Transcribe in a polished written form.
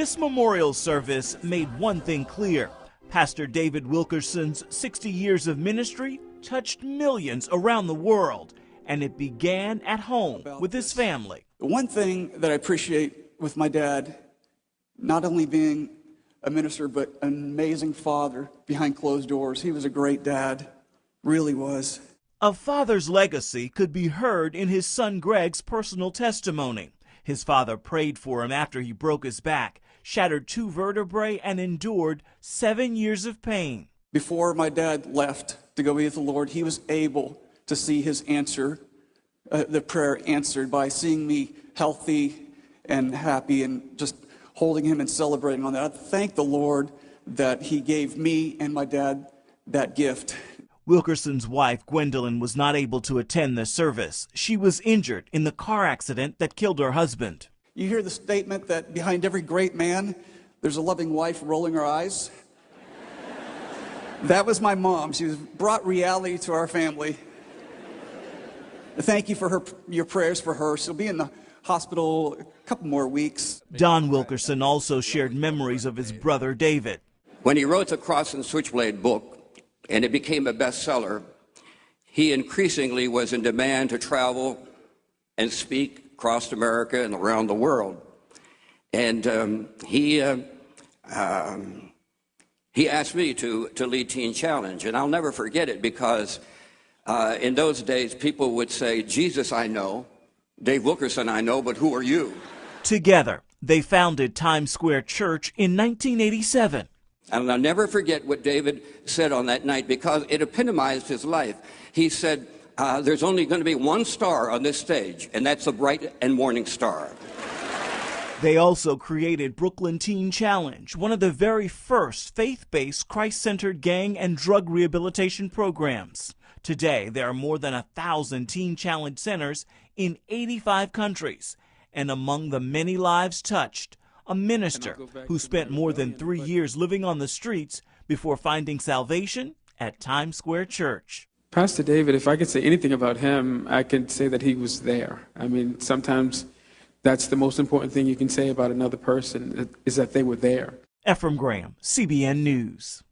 This memorial service made one thing clear. Pastor David Wilkerson's 60 years of ministry touched millions around the world, and it began at home with his family. The one thing that I appreciate with my dad, not only being a minister, but an amazing father behind closed doors. He was a great dad, really was. A father's legacy could be heard in his son Greg's personal testimony. His father prayed for him after he broke his back, shattered 2 vertebrae, and endured 7 years of pain. Before my dad left to go be with the Lord, he was able to see his answer, the prayer answered by seeing me healthy and happy and just holding him and celebrating on that. I thank the Lord that he gave me and my dad that gift. Wilkerson's wife, Gwendolyn, was not able to attend the service. She was injured in the car accident that killed her husband. You hear the statement that behind every great man, there's a loving wife rolling her eyes. That was my mom. She brought reality to our family. Thank you for your prayers for her. She'll be in the hospital a couple more weeks. Don Wilkerson also shared memories of his brother David. When he wrote the Cross and Switchblade book, and it became a bestseller, he increasingly was in demand to travel and speak across America and around the world. And he asked me to lead Teen Challenge, and I'll never forget it because in those days people would say, Jesus I know, Dave Wilkerson I know, but who are you? Together, they founded Times Square Church in 1987. And I'll never forget what David said on that night because it epitomized his life. He said, there's only going to be one star on this stage, and that's the bright and morning star. They also created Brooklyn Teen Challenge, one of the very first faith-based, Christ-centered gang and drug rehabilitation programs. Today, there are more than 1,000 Teen Challenge centers in 85 countries. And among the many lives touched, a minister who spent more than 3 years living on the streets before finding salvation at Times Square Church. Pastor David, if I could say anything about him, I could say that he was there. I mean, sometimes that's the most important thing you can say about another person, is that they were there. Ephraim Graham, CBN News.